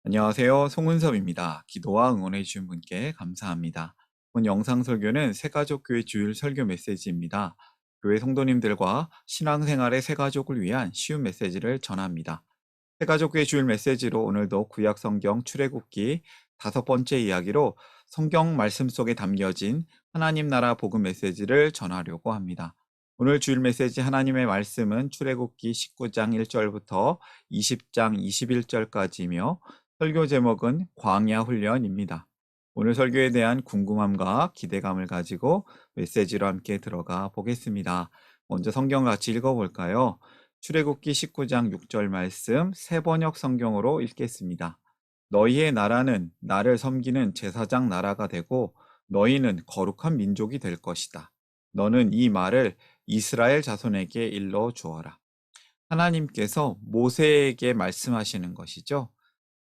안녕하세요. 송은섭입니다. 기도와 응원해 주신 분께 감사합니다. 본 영상 설교는 새가족교회 주일 설교 메시지입니다. 교회 성도님들과 신앙생활의 새가족을 위한 쉬운 메시지를 전합니다. 새가족교회 주일 메시지로 오늘도 구약 성경 출애굽기 5번째 이야기로 성경 말씀 속에 담겨진 하나님 나라 복음 메시지를 전하려고 합니다. 오늘 주일 메시지 하나님의 말씀은 출애굽기 19장 1절부터 20장 21절까지며 설교 제목은 광야 훈련입니다. 오늘 설교에 대한 궁금함과 기대감을 가지고 메시지로 함께 들어가 보겠습니다. 먼저 성경 같이 읽어볼까요? 출애굽기 19장 6절 말씀 새번역 성경으로 읽겠습니다. 너희의 나라는 나를 섬기는 제사장 나라가 되고 너희는 거룩한 민족이 될 것이다. 너는 이 말을 이스라엘 자손에게 일러 주어라. 하나님께서 모세에게 말씀하시는 것이죠.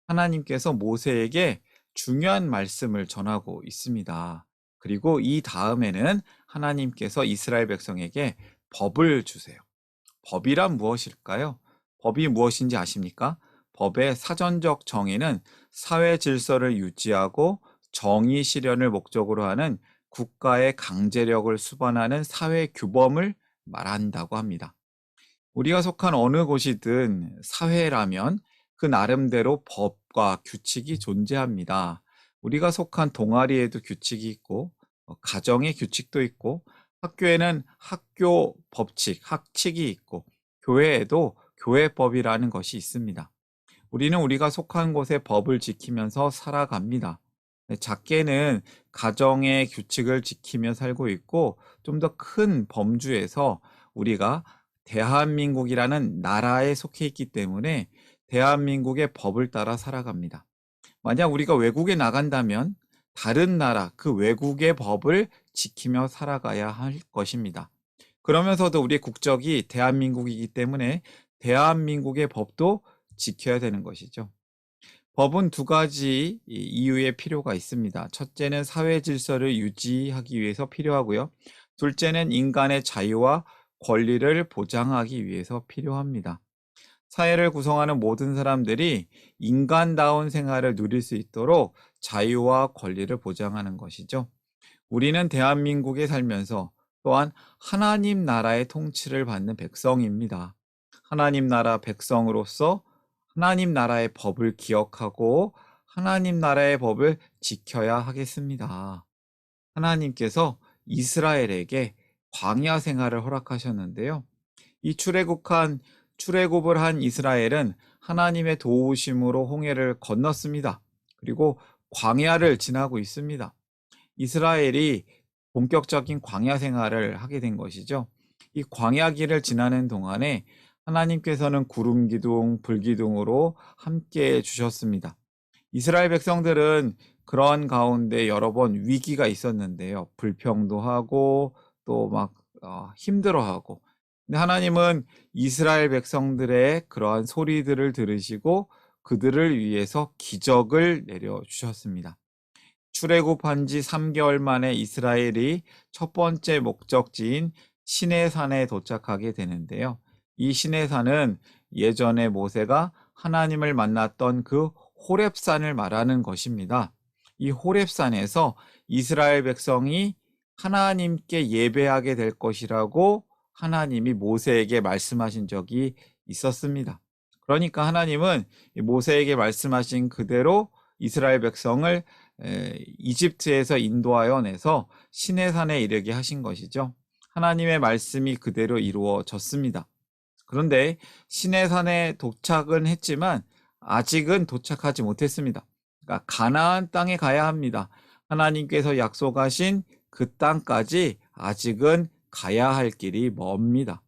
하나님께서 모세에게 중요한 말씀을 전하고 있습니다. 그리고 이 다음에는 하나님께서 이스라엘 백성에게 법을 주세요. 법이란 무엇일까요? 법이 무엇인지 아십니까? 법의 사전적 정의는 사회 질서를 유지하고 정의 실현을 목적으로 하는 국가의 강제력을 수반하는 사회 규범을 말한다고 합니다. 우리가 속한 어느 곳이든 사회라면 그 나름대로 법과 규칙이 존재합니다. 우리가 속한 동아리에도 규칙이 있고, 가정의 규칙도 있고, 학교에는 학교 법칙, 학칙이 있고, 교회에도 교회법이라는 것이 있습니다. 우리는 우리가 속한 곳의 법을 지키면서 살아갑니다. 작게는 가정의 규칙을 지키며 살고 있고, 좀 더 큰 범주에서 우리가 대한민국이라는 나라에 속해 있기 때문에 대한민국의 법을 따라 살아갑니다. 만약 우리가 외국에 나간다면 다른 나라, 그 외국의 법을 지키며 살아가야 할 것입니다. 그러면서도 우리의 국적이 대한민국이기 때문에 대한민국의 법도 지켜야 되는 것이죠. 법은 두 가지 이유의 필요가 있습니다. 첫째는 사회 질서를 유지하기 위해서 필요하고요. 둘째는 인간의 자유와 권리를 보장하기 위해서 필요합니다. 사회를 구성하는 모든 사람들이 인간다운 생활을 누릴 수 있도록 자유와 권리를 보장하는 것이죠. 우리는 대한민국에 살면서 또한 하나님 나라의 통치를 받는 백성입니다. 하나님 나라 백성으로서 하나님 나라의 법을 기억하고 하나님 나라의 법을 지켜야 하겠습니다. 하나님께서 이스라엘에게 광야 생활을 허락하셨는데요. 이 출애굽을 한 이스라엘은 하나님의 도우심으로 홍해를 건넜습니다. 그리고 광야를 지나고 있습니다. 이스라엘이 본격적인 광야 생활을 하게 된 것이죠. 이 광야길을 지나는 동안에 하나님께서는 구름 기둥, 불 기둥으로 함께 해 주셨습니다. 이스라엘 백성들은 그런 가운데 여러 번 위기가 있었는데요. 불평도 하고 또 막 힘들어하고. 근데 하나님은 이스라엘 백성들의 그러한 소리들을 들으시고 그들을 위해서 기적을 내려 주셨습니다. 출애굽한 지 3개월 만에 이스라엘이 첫 번째 목적지인 시내산에 도착하게 되는데요. 이 시내산은 예전에 모세가 하나님을 만났던 그 호렙산을 말하는 것입니다. 이 호렙산에서 이스라엘 백성이 하나님께 예배하게 될 것이라고 하나님이 모세에게 말씀하신 적이 있었습니다. 그러니까 하나님은 모세에게 말씀하신 그대로 이스라엘 백성을 이집트에서 인도하여 내서 시내산에 이르게 하신 것이죠. 하나님의 말씀이 그대로 이루어졌습니다. 그런데 시내산에 도착은 했지만 아직은 도착하지 못했습니다. 그러니까 가나안 땅에 가야 합니다. 하나님께서 약속하신 그 땅까지 아직은 가야 할 길이 멉니다.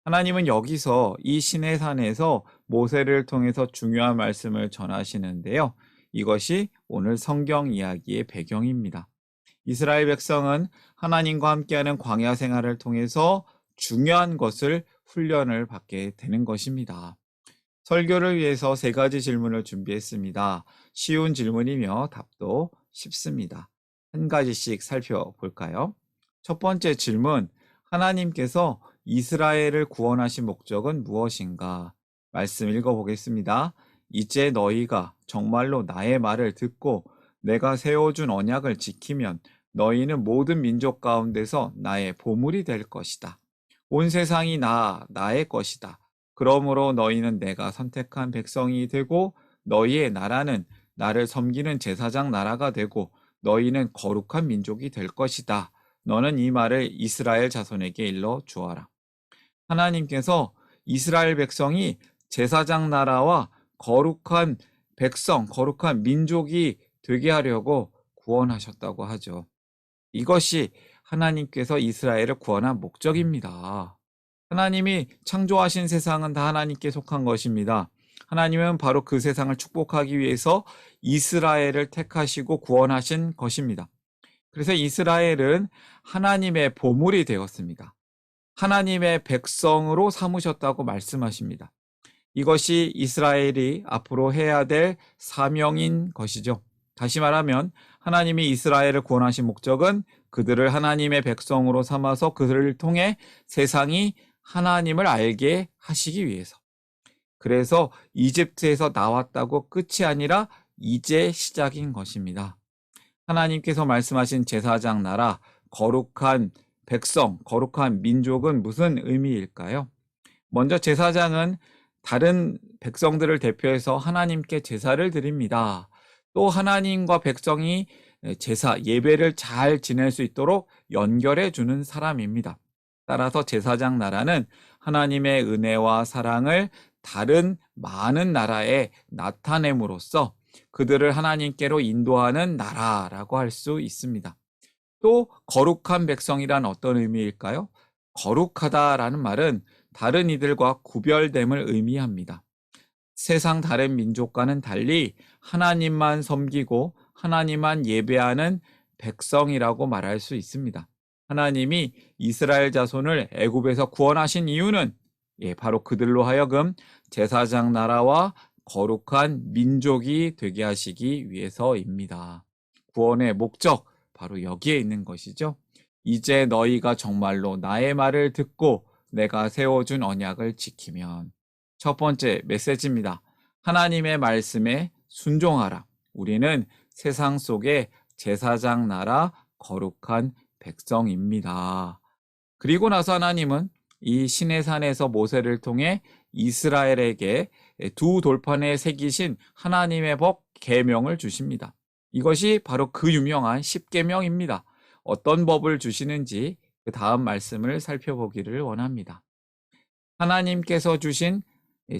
하나님은 여기서 이 시내산에서 모세를 통해서 중요한 말씀을 전하시는데요. 이것이 오늘 성경 이야기의 배경입니다. 이스라엘 백성은 하나님과 함께하는 광야 생활을 통해서 중요한 것을 훈련을 받게 되는 것입니다. 설교를 위해서 3가지 질문을 준비했습니다. 쉬운 질문이며 답도 쉽습니다. 한 가지씩 살펴볼까요? 첫 번째 질문, 하나님께서 이스라엘을 구원하신 목적은 무엇인가? 말씀 읽어보겠습니다. 이제 너희가 정말로 나의 말을 듣고 내가 세워준 언약을 지키면 너희는 모든 민족 가운데서 나의 보물이 될 것이다. 온 세상이 나의 것이다. 그러므로 너희는 내가 선택한 백성이 되고 너희의 나라는 나를 섬기는 제사장 나라가 되고 너희는 거룩한 민족이 될 것이다. 너는 이 말을 이스라엘 자손에게 일러 주어라. 하나님께서 이스라엘 백성이 제사장 나라와 거룩한 백성, 거룩한 민족이 되게 하려고 구원하셨다고 하죠. 이것이 하나님께서 이스라엘을 구원한 목적입니다. 하나님이 창조하신 세상은 다 하나님께 속한 것입니다. 하나님은 바로 그 세상을 축복하기 위해서 이스라엘을 택하시고 구원하신 것입니다. 그래서 이스라엘은 하나님의 보물이 되었습니다. 하나님의 백성으로 삼으셨다고 말씀하십니다. 이것이 이스라엘이 앞으로 해야 될 사명인 것이죠. 다시 말하면 하나님이 이스라엘을 구원하신 목적은 그들을 하나님의 백성으로 삼아서 그들을 통해 세상이 하나님을 알게 하시기 위해서. 그래서 이집트에서 나왔다고 끝이 아니라 이제 시작인 것입니다. 하나님께서 말씀하신 제사장 나라, 거룩한 백성, 거룩한 민족은 무슨 의미일까요? 먼저 제사장은 다른 백성들을 대표해서 하나님께 제사를 드립니다. 또 하나님과 백성이 제사, 예배를 잘 지낼 수 있도록 연결해 주는 사람입니다. 따라서 제사장 나라는 하나님의 은혜와 사랑을 다른 많은 나라에 나타냄으로써 그들을 하나님께로 인도하는 나라라고 할 수 있습니다. 또 거룩한 백성이란 어떤 의미일까요? 거룩하다라는 말은 다른 이들과 구별됨을 의미합니다. 세상 다른 민족과는 달리 하나님만 섬기고 하나님만 예배하는 백성이라고 말할 수 있습니다. 하나님이 이스라엘 자손을 애굽에서 구원하신 이유는 바로 그들로 하여금 제사장 나라와 거룩한 민족이 되게 하시기 위해서입니다. 구원의 목적, 바로 여기에 있는 것이죠. 이제 너희가 정말로 나의 말을 듣고 내가 세워준 언약을 지키면. 첫 번째 메시지입니다. 하나님의 말씀에 순종하라. 우리는 세상 속에 제사장 나라 거룩한 백성입니다. 그리고 나서 하나님은 이 시내산에서 모세를 통해 이스라엘에게 두 돌판에 새기신 하나님의 법 계명을 주십니다. 이것이 바로 그 유명한 십계명입니다. 어떤 법을 주시는지 그 다음 말씀을 살펴보기를 원합니다. 하나님께서 주신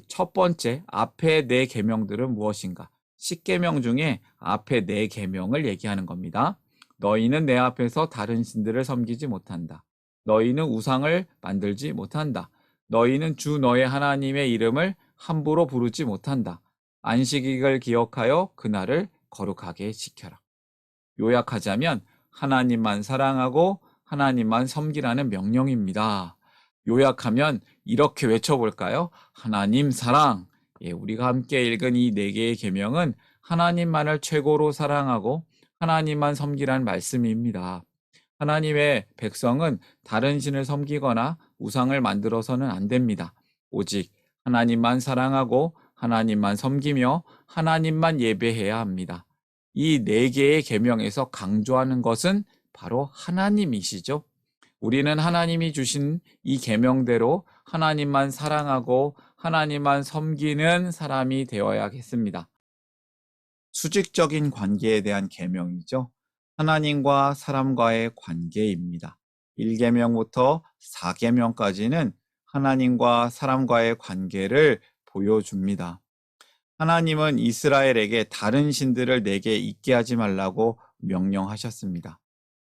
첫 번째 앞에 네 계명들은 무엇인가? 십계명 중에 앞에 네 계명을 얘기하는 겁니다. 너희는 내 앞에서 다른 신들을 섬기지 못한다. 너희는 우상을 만들지 못한다. 너희는 주 너의 하나님의 이름을 함부로 부르지 못한다. 안식일을 기억하여 그날을 거룩하게 지켜라. 요약하자면 하나님만 사랑하고 하나님만 섬기라는 명령입니다. 요약하면 이렇게 외쳐볼까요? 하나님 사랑. 우리가 함께 읽은 이 네 개의 계명은 하나님만을 최고로 사랑하고 하나님만 섬기라는 말씀입니다. 하나님의 백성은 다른 신을 섬기거나 우상을 만들어서는 안 됩니다. 오직 하나님만 사랑하고 하나님만 섬기며 하나님만 예배해야 합니다. 이 네 개의 계명에서 강조하는 것은 바로 하나님이시죠. 우리는 하나님이 주신 이 계명대로 하나님만 사랑하고 하나님만 섬기는 사람이 되어야겠습니다. 수직적인 관계에 대한 계명이죠. 하나님과 사람과의 관계입니다. 1계명부터 4계명까지는 하나님과 사람과의 관계를 보여줍니다. 하나님은 이스라엘에게 다른 신들을 내게 있게 하지 말라고 명령하셨습니다.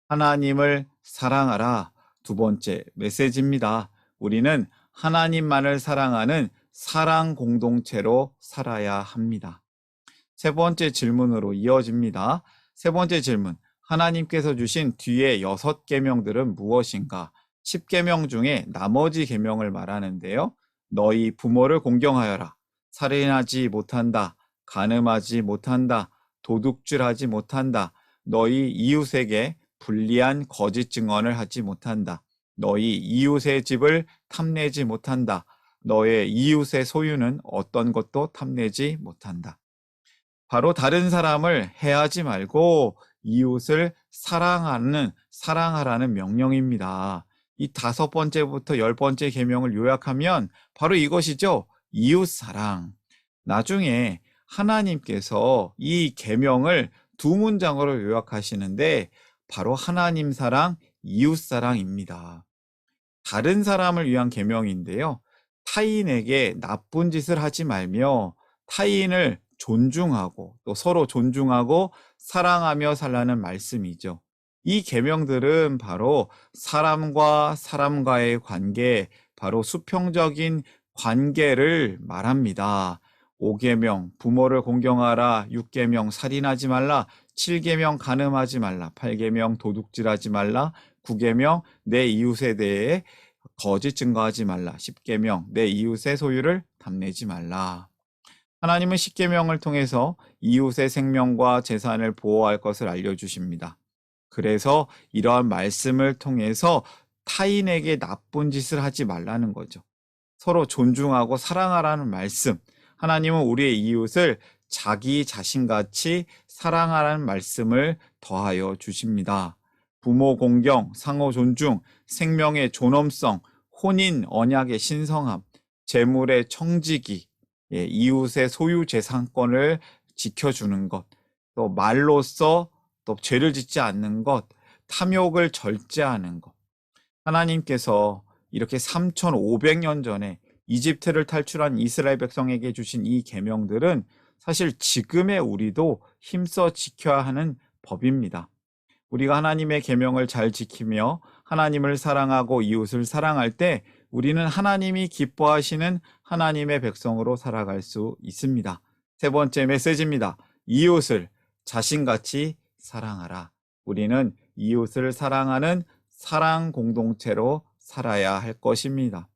하나님을 사랑하라. 두 번째 메시지입니다. 우리는 하나님만을 사랑하는 사랑 공동체로 살아야 합니다. 세 번째 질문으로 이어집니다. 세 번째 질문. 하나님께서 주신 뒤에 6계명들은 무엇인가? 10계명 중에 나머지 계명을 말하는데요. 너희 부모를 공경하여라. 살인하지 못한다. 간음하지 못한다. 도둑질하지 못한다. 너희 이웃에게 불리한 거짓 증언을 하지 못한다. 너희 이웃의 집을 탐내지 못한다. 너의 이웃의 소유는 어떤 것도 탐내지 못한다. 바로 다른 사람을 해하지 말고 이웃을 사랑하라는 명령입니다. 이 5번째부터 10번째 계명을 요약하면 바로 이것이죠. 이웃 사랑. 나중에 하나님께서 이 계명을 2문장으로 요약하시는데 바로 하나님 사랑, 이웃 사랑입니다. 다른 사람을 위한 계명인데요. 타인에게 나쁜 짓을 하지 말며 타인을 존중하고 또 서로 존중하고 사랑하며 살라는 말씀이죠. 이 계명들은 바로 사람과 사람과의 관계, 바로 수평적인 관계를 말합니다. 5계명 부모를 공경하라, 6계명 살인하지 말라, 7계명 간음하지 말라, 8계명 도둑질하지 말라, 9계명 내 이웃에 대해 거짓 증거하지 말라, 10계명 내 이웃의 소유를 탐내지 말라. 하나님은 10계명을 통해서 이웃의 생명과 재산을 보호할 것을 알려주십니다. 그래서 이러한 말씀을 통해서 타인에게 나쁜 짓을 하지 말라는 거죠. 서로 존중하고 사랑하라는 말씀. 하나님은 우리의 이웃을 자기 자신같이 사랑하라는 말씀을 더하여 주십니다. 부모 공경, 상호 존중, 생명의 존엄성, 혼인 언약의 신성함, 재물의 청지기, 이웃의 소유 재산권을 지켜주는 것, 또 말로써 또 죄를 짓지 않는 것, 탐욕을 절제하는 것. 하나님께서 이렇게 3,500년 전에 이집트를 탈출한 이스라엘 백성에게 주신 이 계명들은 사실 지금의 우리도 힘써 지켜야 하는 법입니다. 우리가 하나님의 계명을 잘 지키며 하나님을 사랑하고 이웃을 사랑할 때 우리는 하나님이 기뻐하시는 하나님의 백성으로 살아갈 수 있습니다. 3번째 메시지입니다. 이웃을 자신같이 사랑하라. 우리는 이웃을 사랑하는 사랑 공동체로 살아야 할 것입니다.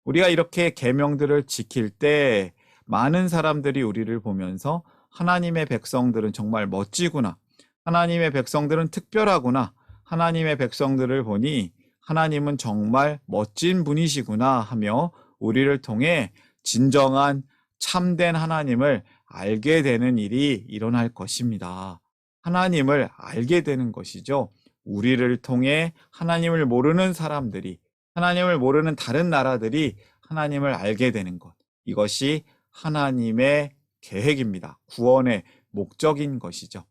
우리가 이렇게 계명들을 지킬 때 많은 사람들이 우리를 보면서 하나님의 백성들은 정말 멋지구나. 하나님의 백성들은 특별하구나. 하나님의 백성들을 보니 하나님은 정말 멋진 분이시구나 하며 우리를 통해 진정한 참된 하나님을 알게 되는 일이 일어날 것입니다. 하나님을 알게 되는 것이죠. 우리를 통해 하나님을 모르는 사람들이, 하나님을 모르는 다른 나라들이 하나님을 알게 되는 것. 이것이 하나님의 계획입니다. 구원의 목적인 것이죠.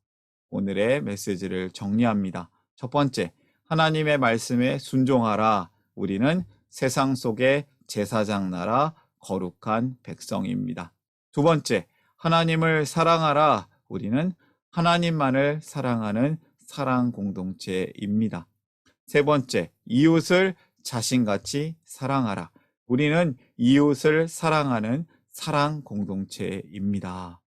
오늘의 메시지를 정리합니다. 첫 번째, 하나님의 말씀에 순종하라. 우리는 세상 속의 제사장 나라 거룩한 백성입니다. 두 번째, 하나님을 사랑하라. 우리는 하나님만을 사랑하는 사랑 공동체입니다. 세 번째, 이웃을 자신같이 사랑하라. 우리는 이웃을 사랑하는 사랑 공동체입니다.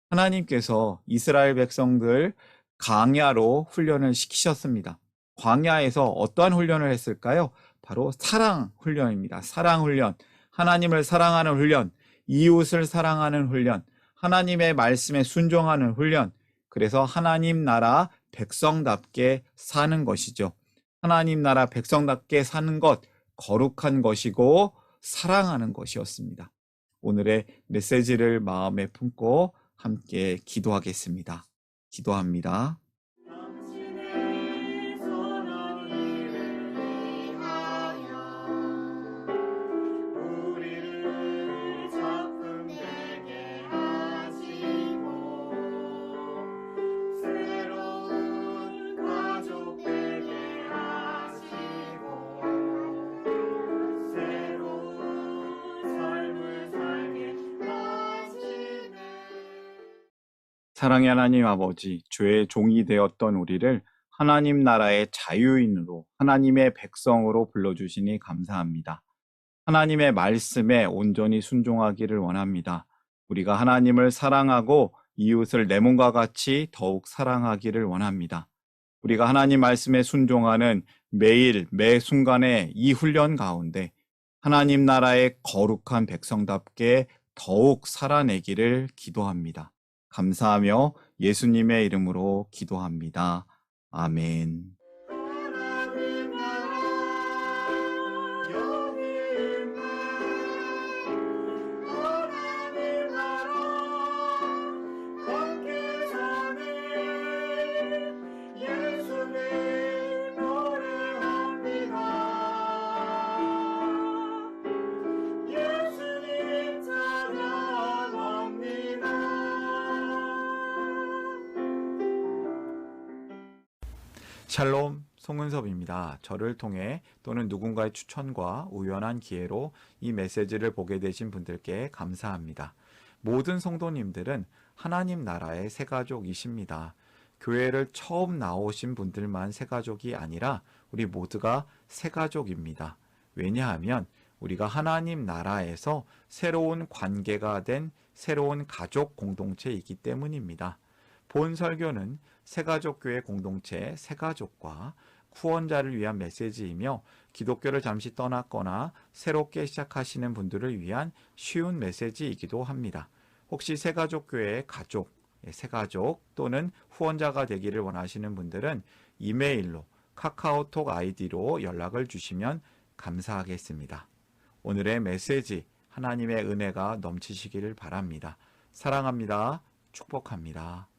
하나님께서 이스라엘 백성들 광야로 훈련을 시키셨습니다. 광야에서 어떠한 훈련을 했을까요? 바로 사랑 훈련입니다. 사랑 훈련, 하나님을 사랑하는 훈련, 이웃을 사랑하는 훈련, 하나님의 말씀에 순종하는 훈련. 그래서 하나님 나라 백성답게 사는 것이죠. 하나님 나라 백성답게 사는 것, 거룩한 것이고 사랑하는 것이었습니다. 오늘의 메시지를 마음에 품고 함께 기도하겠습니다. 기도합니다. 사랑의 하나님 아버지, 죄의 종이 되었던 우리를 하나님 나라의 자유인으로, 하나님의 백성으로 불러주시니 감사합니다. 하나님의 말씀에 온전히 순종하기를 원합니다. 우리가 하나님을 사랑하고 이웃을 내 몸과 같이 더욱 사랑하기를 원합니다. 우리가 하나님 말씀에 순종하는 매일 매 순간의 이 훈련 가운데 하나님 나라의 거룩한 백성답게 더욱 살아내기를 기도합니다. 감사하며 예수님의 이름으로 기도합니다. 아멘. 샬롬 송은섭입니다. 저를 통해 또는 누군가의 추천과 우연한 기회로 이 메시지를 보게 되신 분들께 감사합니다. 모든 성도님들은 하나님 나라의 새가족이십니다. 교회를 처음 나오신 분들만 새가족이 아니라 우리 모두가 새가족입니다. 왜냐하면 우리가 하나님 나라에서 새로운 관계가 된 새로운 가족 공동체이기 때문입니다. 본 설교는 새가족교회 공동체 새가족과 후원자를 위한 메시지이며 기독교를 잠시 떠났거나 새롭게 시작하시는 분들을 위한 쉬운 메시지이기도 합니다. 혹시 새가족교회의 가족, 새가족 또는 후원자가 되기를 원하시는 분들은 이메일로 카카오톡 아이디로 연락을 주시면 감사하겠습니다. 오늘의 메시지 하나님의 은혜가 넘치시기를 바랍니다. 사랑합니다. 축복합니다.